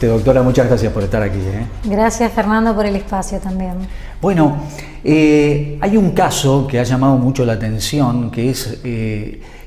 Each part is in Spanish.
Doctora, muchas gracias por estar aquí. Gracias, Fernando, por el espacio también. Bueno, hay un caso que ha llamado mucho la atención, que es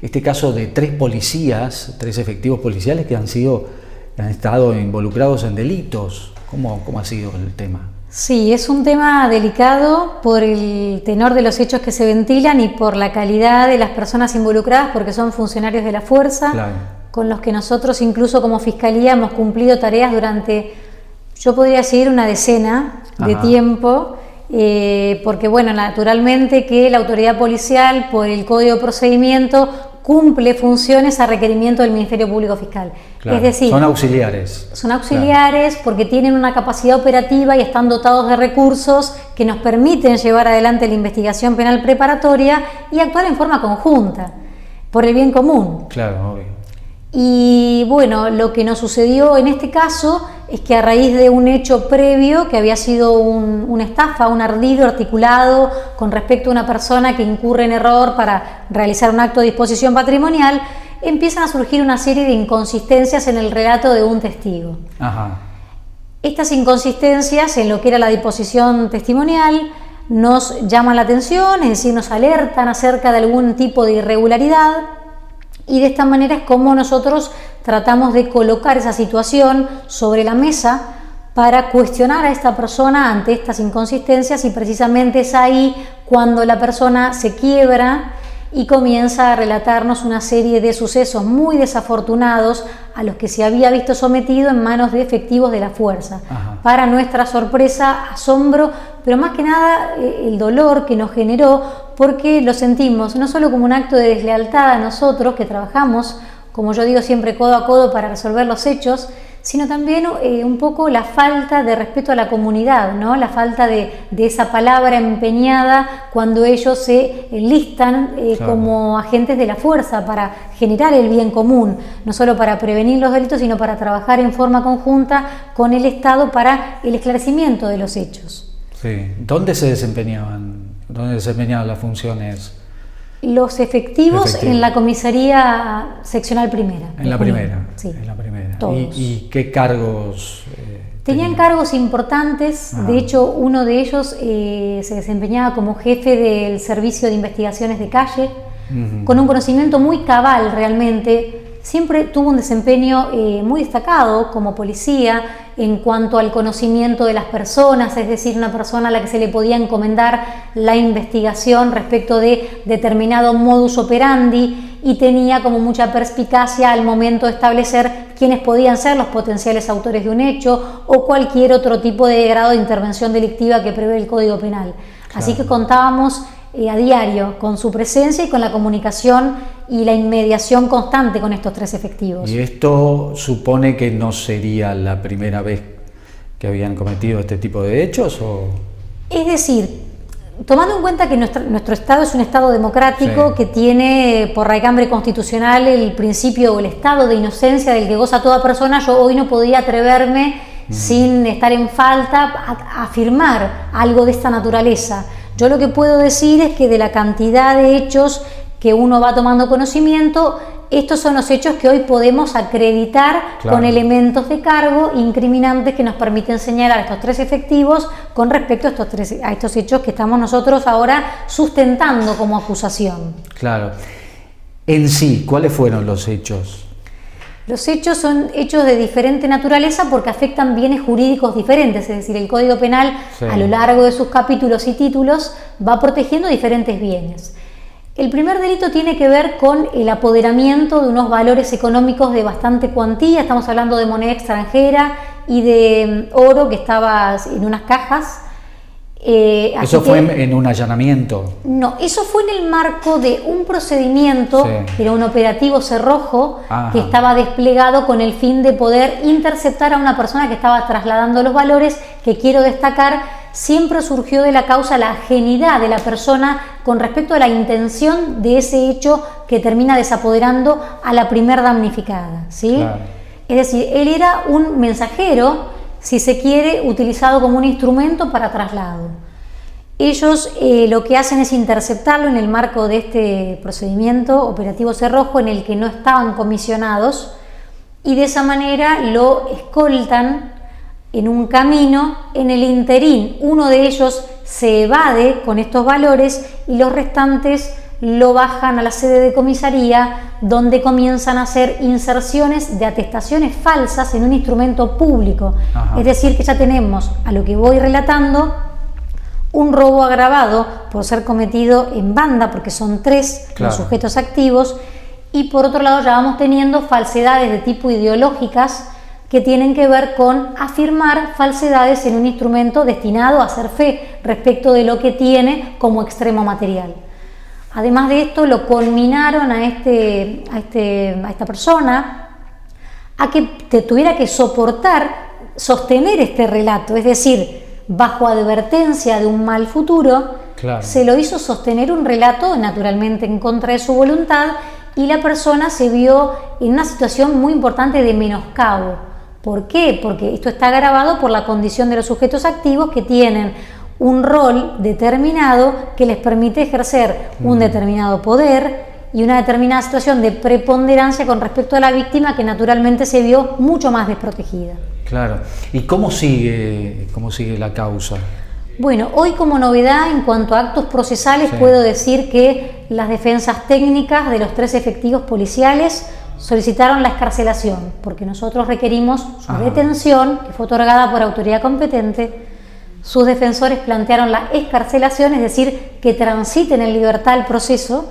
este caso de 3 policías, 3 efectivos policiales que han estado involucrados en delitos. ¿Cómo ha sido el tema? Sí, es un tema delicado por el tenor de los hechos que se ventilan y por la calidad de las personas involucradas, porque son funcionarios de la fuerza, claro, con los que nosotros incluso como Fiscalía hemos cumplido tareas durante, yo podría decir, una decena de tiempo, porque bueno, naturalmente que la autoridad policial por el Código de Procedimiento cumple funciones a requerimiento del Ministerio Público Fiscal. Claro, es decir, son auxiliares. Son auxiliares, claro, porque tienen una capacidad operativa y están dotados de recursos que nos permiten llevar adelante la investigación penal preparatoria y actuar en forma conjunta, por el bien común. Claro, obvio. Y bueno, lo que nos sucedió en este caso es que a raíz de un hecho previo, que había sido una estafa, un ardido articulado con respecto a una persona que incurre en error para realizar un acto de disposición patrimonial, empiezan a surgir una serie de inconsistencias en el relato de un testigo. Ajá. Estas inconsistencias en lo que era la disposición testimonial nos llaman la atención, es decir, nos alertan acerca de algún tipo de irregularidad. Y de esta manera es como nosotros tratamos de colocar esa situación sobre la mesa para cuestionar a esta persona ante estas inconsistencias, y precisamente es ahí cuando la persona se quiebra y comienza a relatarnos una serie de sucesos muy desafortunados a los que se había visto sometido en manos de efectivos de la fuerza. Ajá. Para nuestra sorpresa, asombro, pero más que nada el dolor que nos generó, porque lo sentimos no solo como un acto de deslealtad a nosotros que trabajamos, como yo digo siempre, codo a codo para resolver los hechos, sino también un poco la falta de respeto a la comunidad, ¿no? La falta de esa palabra empeñada cuando ellos se enlistan claro, como agentes de la fuerza para generar el bien común, no solo para prevenir los delitos, sino para trabajar en forma conjunta con el Estado para el esclarecimiento de los hechos. Sí. ¿Dónde se desempeñaban las funciones? Los efectivos en la comisaría seccional primera. En la primera. Sí. En la primera. Todos. ¿Y qué cargos? Tenían cargos importantes. Ajá. De hecho, uno de ellos se desempeñaba como jefe del Servicio de Investigaciones de Calle, con un conocimiento muy cabal realmente. Siempre tuvo un desempeño muy destacado como policía en cuanto al conocimiento de las personas, es decir, una persona a la que se le podía encomendar la investigación respecto de determinado modus operandi, y tenía como mucha perspicacia al momento de establecer quiénes podían ser los potenciales autores de un hecho o cualquier otro tipo de grado de intervención delictiva que prevé el Código Penal. Claro. Así que contábamos a diario con su presencia y con la comunicación y la inmediación constante con estos 3 efectivos. ¿Y esto supone que no sería la primera vez que habían cometido este tipo de hechos? ¿O? Es decir, tomando en cuenta que nuestro Estado es un Estado democrático, sí, que tiene por raigambre constitucional el principio o el estado de inocencia del que goza toda persona, yo hoy no podía atreverme, sin estar en falta, a afirmar algo de esta naturaleza. Yo lo que puedo decir es que de la cantidad de hechos que uno va tomando conocimiento, estos son los hechos que hoy podemos acreditar, claro, con elementos de cargo incriminantes que nos permiten señalar a estos 3 efectivos con respecto a estos hechos que estamos nosotros ahora sustentando como acusación. Claro. En sí, ¿cuáles fueron los hechos? Los hechos son hechos de diferente naturaleza porque afectan bienes jurídicos diferentes, es decir, el Código Penal, sí, a lo largo de sus capítulos y títulos va protegiendo diferentes bienes. El primer delito tiene que ver con el apoderamiento de unos valores económicos de bastante cuantía. Estamos hablando de moneda extranjera y de oro que estaba en unas cajas. ¿Eso fue en un allanamiento? No, eso fue en el marco de un procedimiento, sí, que era un operativo cerrojo. Ajá. Que estaba desplegado con el fin de poder interceptar a una persona que estaba trasladando los valores, que quiero destacar, siempre surgió de la causa la ajenidad de la persona con respecto a la intención de ese hecho que termina desapoderando a la primer damnificada, ¿sí? Claro. Es decir, él era un mensajero, si se quiere, utilizado como un instrumento para traslado. Ellos lo que hacen es interceptarlo en el marco de este procedimiento operativo cerrojo en el que no estaban comisionados, y de esa manera lo escoltan en un camino. En el interín, uno de ellos se evade con estos valores y los restantes lo bajan a la sede de comisaría, donde comienzan a hacer inserciones de atestaciones falsas en un instrumento público. Ajá. Es decir, que ya tenemos, a lo que voy relatando, un robo agravado por ser cometido en banda, porque son 3 los sujetos activos, y por otro lado ya vamos teniendo falsedades de tipo ideológicas que tienen que ver con afirmar falsedades en un instrumento destinado a hacer fe respecto de lo que tiene como extremo material. Además de esto, lo conminaron a esta persona a que tuviera que sostener este relato, es decir, bajo advertencia de un mal futuro, se lo hizo sostener un relato naturalmente en contra de su voluntad, y la persona se vio en una situación muy importante de menoscabo. ¿Por qué? Porque esto está agravado por la condición de los sujetos activos, que tienen un rol determinado que les permite ejercer un determinado poder y una determinada situación de preponderancia con respecto a la víctima, que naturalmente se vio mucho más desprotegida. Claro. ¿Y cómo sigue la causa? Bueno, hoy como novedad en cuanto a actos procesales puedo decir que las defensas técnicas de los 3 efectivos policiales solicitaron la excarcelación, porque nosotros requerimos su detención, que fue otorgada por autoridad competente. Sus defensores plantearon la excarcelación, es decir, que transiten en libertad el proceso,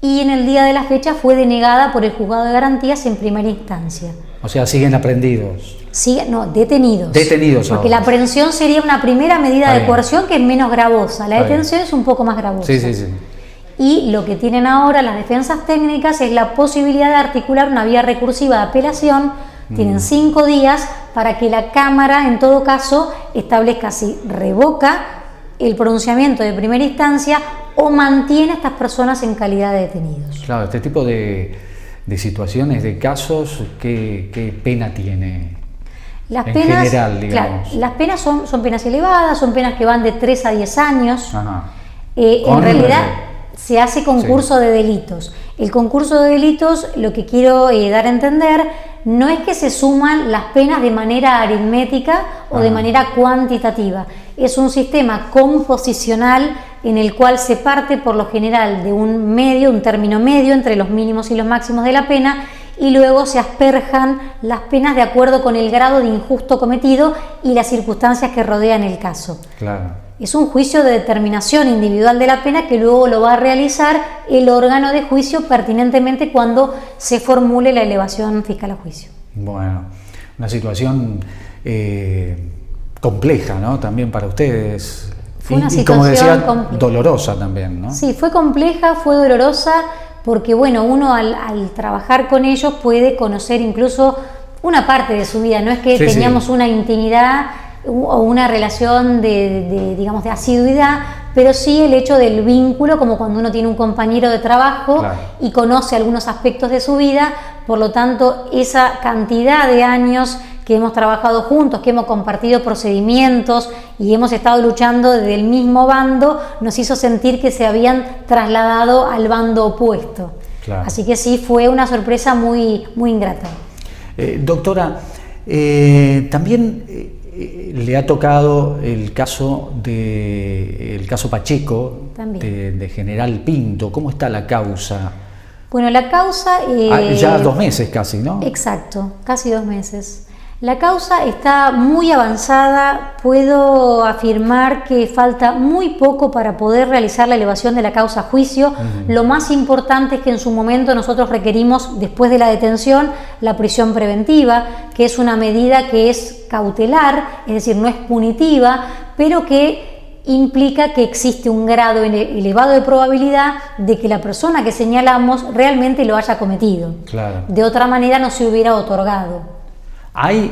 y en el día de la fecha fue denegada por el juzgado de garantías en primera instancia. O sea, siguen aprendidos. No, detenidos. Detenidos porque ahora. la aprehensión sería una primera medida de coerción que es menos gravosa. La detención es un poco más gravosa. Sí. Y lo que tienen ahora las defensas técnicas es la posibilidad de articular una vía recursiva de apelación. Tienen 5 días para que la Cámara, en todo caso, establezca si revoca el pronunciamiento de primera instancia o mantiene a estas personas en calidad de detenidos. Claro, este tipo de situaciones, de casos, ¿qué pena tiene? Las en penas, general, digamos. las penas son penas elevadas, son penas que van de 3 a 10 años. En realidad se hace concurso de delitos. El concurso de delitos, lo que quiero dar a entender, no es que se suman las penas de manera aritmética o de manera cuantitativa. Es un sistema composicional en el cual se parte por lo general de un término medio entre los mínimos y los máximos de la pena, y luego se asperjan las penas de acuerdo con el grado de injusto cometido y las circunstancias que rodean el caso. Claro. Es un juicio de determinación individual de la pena que luego lo va a realizar el órgano de juicio pertinentemente cuando se formule la elevación fiscal a juicio. Bueno, una situación compleja, ¿no? También para ustedes. Fue una situación, como decía, compleja. Dolorosa también, ¿no? Sí, fue compleja, fue dolorosa, porque bueno, uno al trabajar con ellos puede conocer incluso una parte de su vida. No es que teníamos una intimidad o una relación digamos, de asiduidad, pero sí el hecho del vínculo, como cuando uno tiene un compañero de trabajo y conoce algunos aspectos de su vida. Por lo tanto, esa cantidad de años que hemos trabajado juntos, que hemos compartido procedimientos y hemos estado luchando desde el mismo bando, nos hizo sentir que se habían trasladado al bando opuesto. Así que sí, fue una sorpresa muy, muy ingrata. Doctora, también le ha tocado el caso Pacheco, de General Pinto. ¿Cómo está la causa? Bueno, la causa... ya 2 meses casi, ¿no? Exacto, casi 2 meses. La causa está muy avanzada. Puedo afirmar que falta muy poco para poder realizar la elevación de la causa a juicio. Lo más importante es que en su momento nosotros requerimos, después de la detención, la prisión preventiva, que es una medida que es cautelar, es decir, no es punitiva, pero que implica que existe un grado elevado de probabilidad de que la persona que señalamos realmente lo haya cometido. De otra manera no se hubiera otorgado. Hay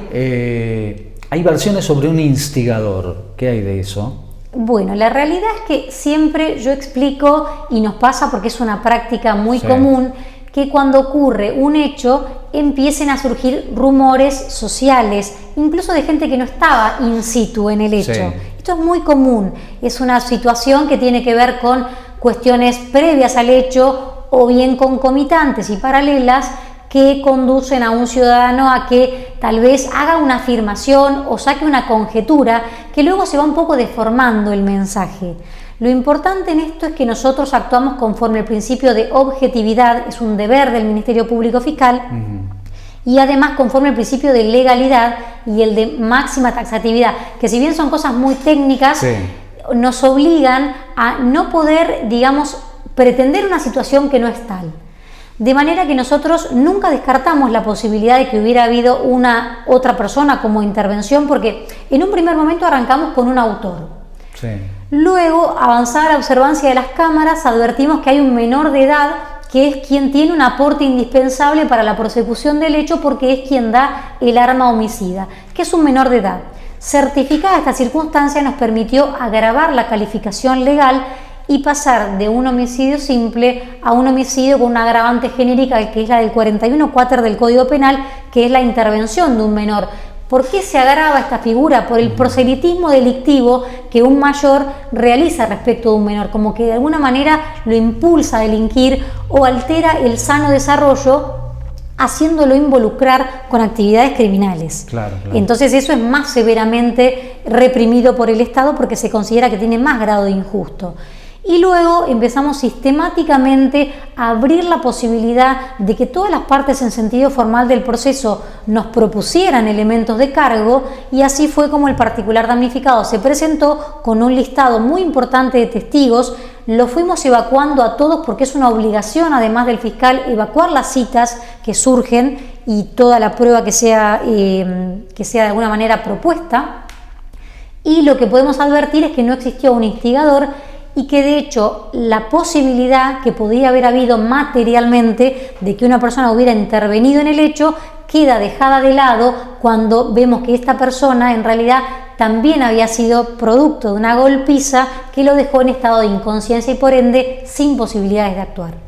versiones sobre un instigador. ¿Qué hay de eso? Bueno, la realidad es que siempre yo explico, y nos pasa porque es una práctica muy común, que cuando ocurre un hecho empiecen a surgir rumores sociales, incluso de gente que no estaba in situ en el hecho. Esto es muy común, es una situación que tiene que ver con cuestiones previas al hecho o bien concomitantes y paralelas, que conducen a un ciudadano a que tal vez haga una afirmación o saque una conjetura que luego se va un poco deformando el mensaje. Lo importante en esto es que nosotros actuamos conforme al principio de objetividad, es un deber del Ministerio Público Fiscal, y además conforme al principio de legalidad y el de máxima taxatividad, que si bien son cosas muy técnicas, sí, nos obligan a no poder, digamos, pretender una situación que no es tal. De manera que nosotros nunca descartamos la posibilidad de que hubiera habido una otra persona como intervención, porque en un primer momento arrancamos con un autor. Sí. Luego, avanzada la observancia de las cámaras, advertimos que hay un menor de edad que es quien tiene un aporte indispensable para la persecución del hecho, porque es quien da el arma homicida, que es un menor de edad. Certificada esta circunstancia, nos permitió agravar la calificación legal y pasar de un homicidio simple a un homicidio con una agravante genérica, que es la del 41 cuater del Código Penal, que es la intervención de un menor. ¿Por qué se agrava esta figura? Por el proselitismo delictivo que un mayor realiza respecto de un menor, como que de alguna manera lo impulsa a delinquir o altera el sano desarrollo, haciéndolo involucrar con actividades criminales. Claro, claro. Entonces eso es más severamente reprimido por el Estado porque se considera que tiene más grado de injusto. Y luego empezamos sistemáticamente a abrir la posibilidad de que todas las partes en sentido formal del proceso nos propusieran elementos de cargo, y así fue como el particular damnificado se presentó con un listado muy importante de testigos. Lo fuimos evacuando a todos porque es una obligación, además del fiscal, evacuar las citas que surgen y toda la prueba que sea de alguna manera propuesta. Y lo que podemos advertir es que no existió un instigador, y que de hecho la posibilidad que podía haber habido materialmente de que una persona hubiera intervenido en el hecho queda dejada de lado cuando vemos que esta persona en realidad también había sido producto de una golpiza que lo dejó en estado de inconsciencia y por ende sin posibilidades de actuar.